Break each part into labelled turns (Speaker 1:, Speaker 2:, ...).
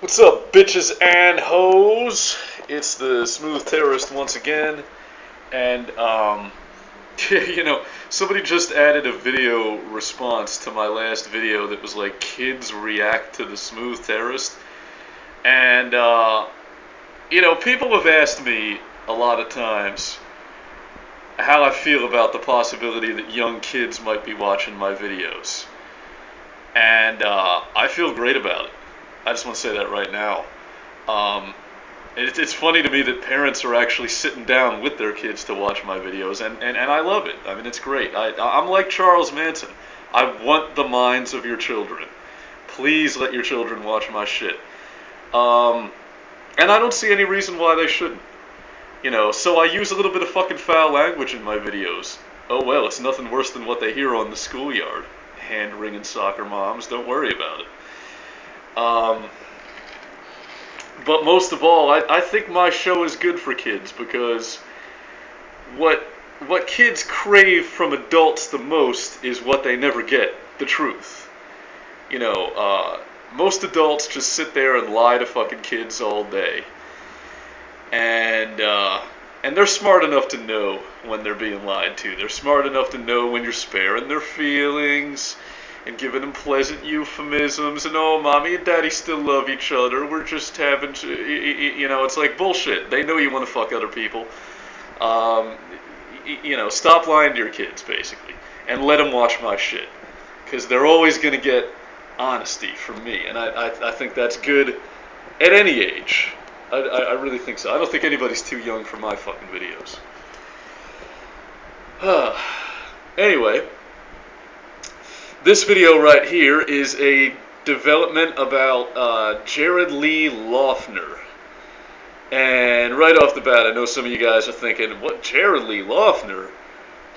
Speaker 1: What's up, bitches and hoes? It's the Smooth Terrorist once again, and somebody just added a video response to my last video that was like kids react to the Smooth Terrorist, and people have asked me a lot of times how I feel about the possibility that young kids might be watching my videos, and I feel great about it. I just want to say that right now. It's funny to me that parents are actually sitting down with their kids to watch my videos, and I love it. I mean, it's great. I'm like Charles Manson. I want the minds of your children. Please let your children watch my shit. And I don't see any reason why they shouldn't. So I use a little bit of fucking foul language in my videos. Oh well, it's nothing worse than what they hear on the schoolyard. Hand-wringing soccer moms, don't worry about it. But most of all, I think my show is good for kids because what kids crave from adults the most is what they never get, the truth. Most adults just sit there and lie to fucking kids all day. And they're smart enough to know when they're being lied to. They're smart enough to know when you're sparing their feelings and giving them pleasant euphemisms, and oh, mommy and daddy still love each other, we're just having to, it's like bullshit. They know you want to fuck other people. Stop lying to your kids, basically, and let them watch my shit, because they're always going to get honesty from me, and I think that's good at any age. I really think so. I don't think anybody's too young for my fucking videos. Anyway, this video right here is a development about Jared Lee Loughner. And right off the bat, I know some of you guys are thinking, what, Jared Lee Loughner?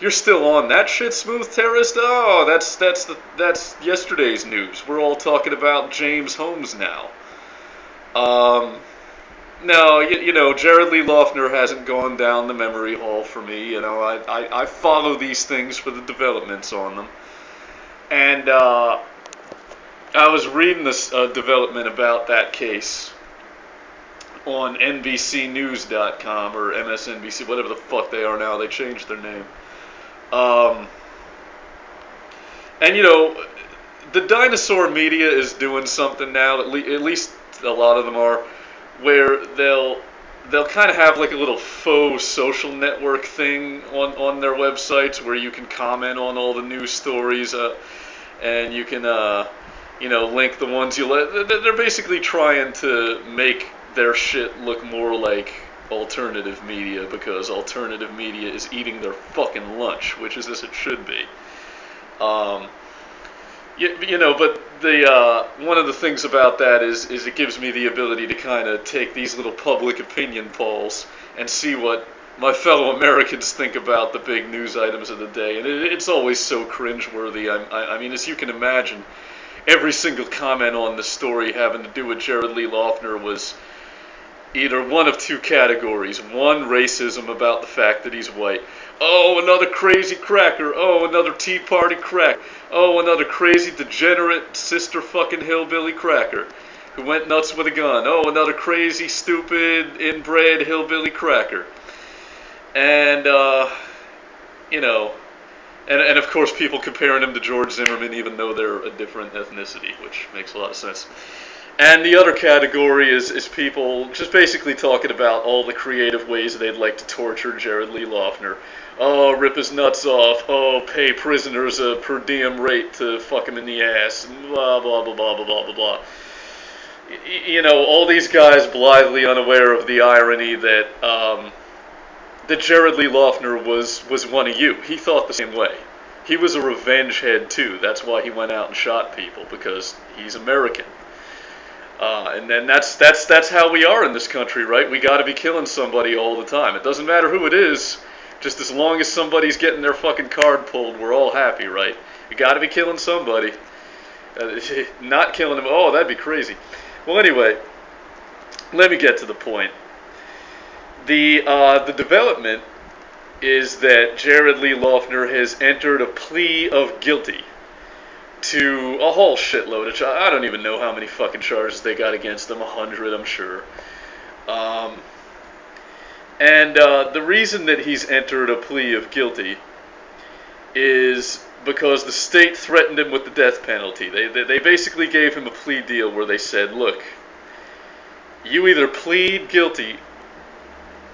Speaker 1: You're still on that shit, Smooth Terrorist? Oh, that's yesterday's news. We're all talking about James Holmes now. No, Jared Lee Loughner hasn't gone down the memory hole for me. I follow these things for the developments on them. And I was reading this development about that case on NBCnews.com or MSNBC, whatever the fuck they are now. They changed their name. The dinosaur media is doing something now, at least a lot of them are, where they'll kind of have like a little faux social network thing on their websites where you can comment on all the news stories, and you can link the ones you like. They're basically trying to make their shit look more like alternative media, because alternative media is eating their fucking lunch, which is as it should be. But the one of the things about that is it gives me the ability to kind of take these little public opinion polls and see what my fellow Americans think about the big news items of the day, and it's always so cringeworthy. I mean, as you can imagine, every single comment on the story having to do with Jared Lee Loughner was either one of two categories. One, racism about the fact that he's white. Oh, another crazy cracker. Oh, another Tea Party crack. Oh, another crazy degenerate sister fucking hillbilly cracker who went nuts with a gun. Oh, another crazy, stupid, inbred hillbilly cracker. And, and of course people comparing him to George Zimmerman even though they're a different ethnicity, which makes a lot of sense. And the other category is people just basically talking about all the creative ways they'd like to torture Jared Lee Loughner. Oh, rip his nuts off. Oh, pay prisoners a per diem rate to fuck him in the ass. And blah, blah, blah, blah, blah, blah, blah, blah. All these guys blithely unaware of the irony that Jared Lee Loughner was one of you. He thought the same way. He was a revenge head too. That's why he went out and shot people, because he's American. And then that's how we are in this country, right? We got to be killing somebody all the time. It doesn't matter who it is, just as long as somebody's getting their fucking card pulled, we're all happy, right? You got to be killing somebody. Not killing them, oh, that'd be crazy. Well, anyway, let me get to the point. The development is that Jared Lee Loughner has entered a plea of guilty to a whole shitload of I don't even know how many fucking charges they got against him. 100, I'm sure. Um, and the reason that he's entered a plea of guilty is because the state threatened him with the death penalty. They basically gave him a plea deal where they said, look, you either plead guilty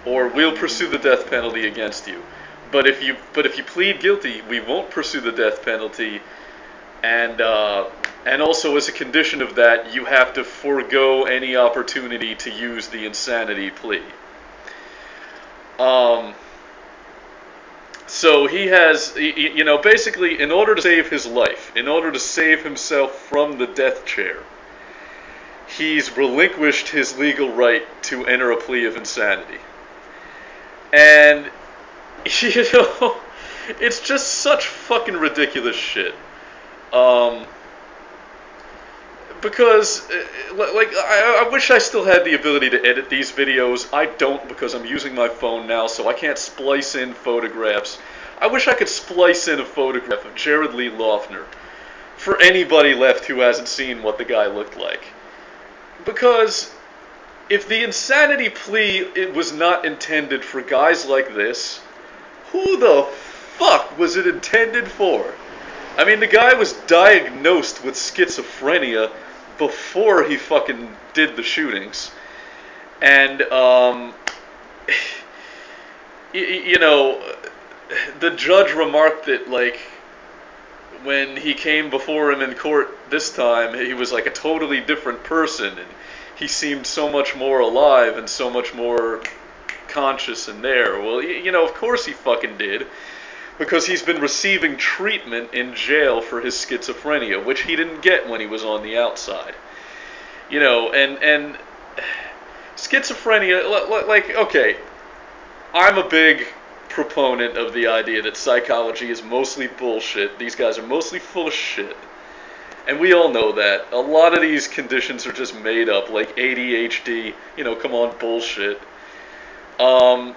Speaker 1: or we'll pursue the death penalty against you. But if you plead guilty, we won't pursue the death penalty, and also as a condition of that, you have to forego any opportunity to use the insanity plea. So he has, you know, basically, in order to save his life, in order to save himself from the death chair, he's relinquished his legal right to enter a plea of insanity. And, you know, it's just such fucking ridiculous shit. Because, like, I wish I still had the ability to edit these videos. I don't, because I'm using my phone now, so I can't splice in photographs. I wish I could splice in a photograph of Jared Lee Loughner for anybody left who hasn't seen what the guy looked like. Because if the insanity plea it was not intended for guys like this, who the fuck was it intended for? I mean, the guy was diagnosed with schizophrenia before he fucking did the shootings. And, you know, the judge remarked that, like, when he came before him in court this time, he was like a totally different person, and he seemed so much more alive and so much more conscious and there. Well, you know, of course he fucking did. Because he's been receiving treatment in jail for his schizophrenia, which he didn't get when he was on the outside. You know, and schizophrenia, like, okay, I'm a big proponent of the idea that psychology is mostly bullshit. These guys are mostly full of shit. And we all know that. A lot of these conditions are just made up, like ADHD, you know, come on, bullshit. But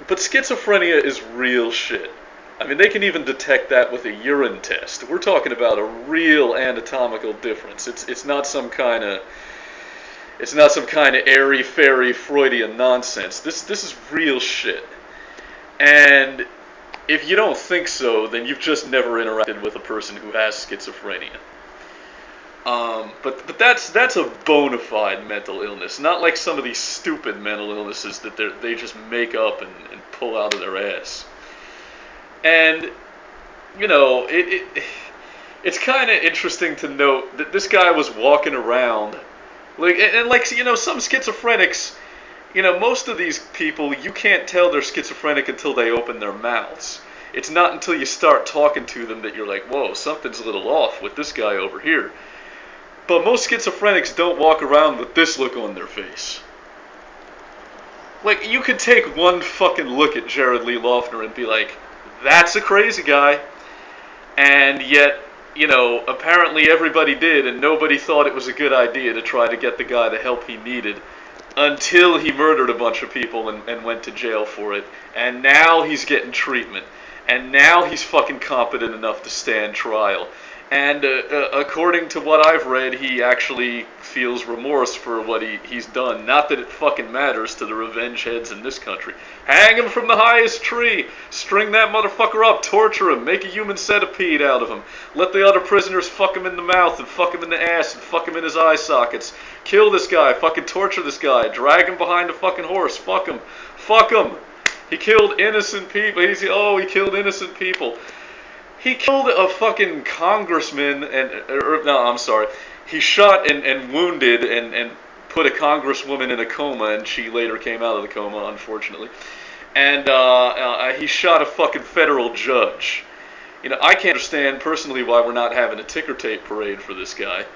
Speaker 1: schizophrenia is real shit. I mean, they can even detect that with a urine test. We're talking about a real anatomical difference. It's not some kind of airy-fairy Freudian nonsense. This is real shit. And if you don't think so, then you've just never interacted with a person who has schizophrenia. But that's a bona fide mental illness, not like some of these stupid mental illnesses that they just make up and pull out of their ass. And, you know, it's kind of interesting to note that this guy was walking around, like, and like, you know, some schizophrenics, you know, most of these people, you can't tell they're schizophrenic until they open their mouths. It's not until you start talking to them that you're like, whoa, something's a little off with this guy over here. But most schizophrenics don't walk around with this look on their face. Like, you could take one fucking look at Jared Lee Loughner and be like, that's a crazy guy. And yet, you know, apparently everybody did, and nobody thought it was a good idea to try to get the guy the help he needed until he murdered a bunch of people and went to jail for it. And now he's getting treatment. And now he's fucking competent enough to stand trial. And according to what I've read, he actually feels remorse for what he's done. Not that it fucking matters to the revenge heads in this country. Hang him from the highest tree. String that motherfucker up. Torture him. Make a human centipede out of him. Let the other prisoners fuck him in the mouth and fuck him in the ass and fuck him in his eye sockets. Kill this guy. Fucking torture this guy. Drag him behind a fucking horse. Fuck him. Fuck him. He killed innocent people. He killed innocent people. He killed a fucking congressman he shot and wounded and put a congresswoman in a coma, and she later came out of the coma, unfortunately. And he shot a fucking federal judge. You know, I can't understand personally why we're not having a ticker tape parade for this guy.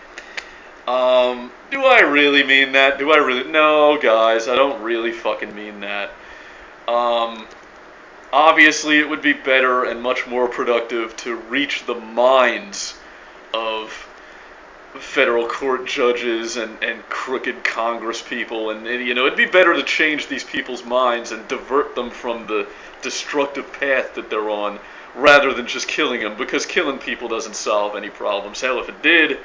Speaker 1: Do I really mean that? No, guys, I don't really fucking mean that. Obviously, it would be better and much more productive to reach the minds of federal court judges and crooked Congress people, and you know, it'd be better to change these people's minds and divert them from the destructive path that they're on, rather than just killing them, because killing people doesn't solve any problems. Hell, if it did,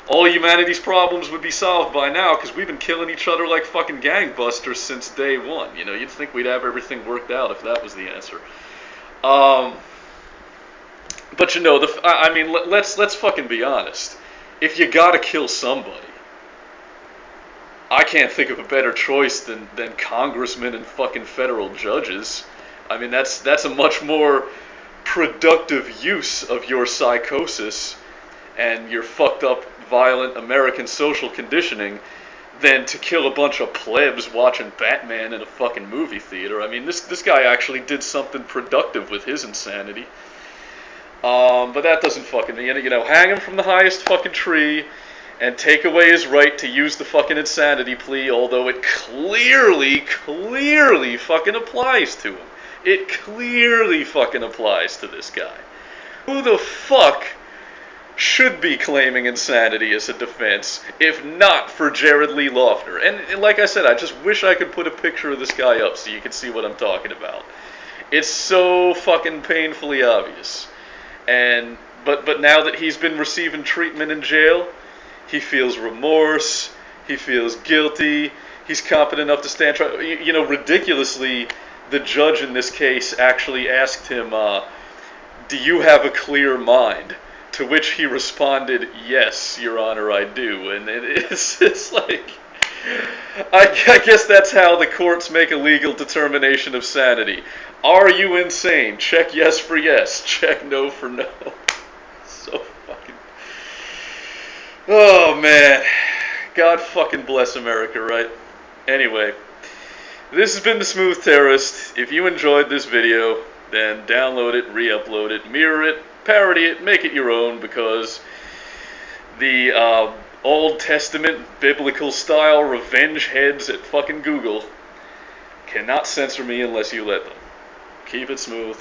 Speaker 1: all humanity's problems would be solved by now, because we've been killing each other like fucking gangbusters since day one. You know, you'd think we'd have everything worked out if that was the answer. But you know, I mean, let's fucking be honest. If you gotta kill somebody, I can't think of a better choice than congressmen and fucking federal judges. I mean, that's a much more productive use of your psychosis and your fucked up, violent American social conditioning than to kill a bunch of plebs watching Batman in a fucking movie theater. I mean, this guy actually did something productive with his insanity. But that doesn't fucking, you know, hang him from the highest fucking tree and take away his right to use the fucking insanity plea, although it clearly fucking applies to him. It clearly fucking applies to this guy. Who the fuck should be claiming insanity as a defense, if not for Jared Lee Loughner? And like I said, I just wish I could put a picture of this guy up so you can see what I'm talking about. It's so fucking painfully obvious. And but now that he's been receiving treatment in jail, he feels remorse, he feels guilty, he's competent enough to stand trial. You know, ridiculously, the judge in this case actually asked him, do you have a clear mind? To which he responded, yes, Your Honor, I do. And it's like, I guess that's how the courts make a legal determination of sanity. Are you insane? Check yes for yes. Check no for no. So fucking... Oh, man. God fucking bless America, right? Anyway, this has been The Smooth Terrorist. If you enjoyed this video, then download it, re-upload it, mirror it, parody it, make it your own, because the Old Testament biblical style revenge heads at fucking Google cannot censor me unless you let them. Keep it smooth.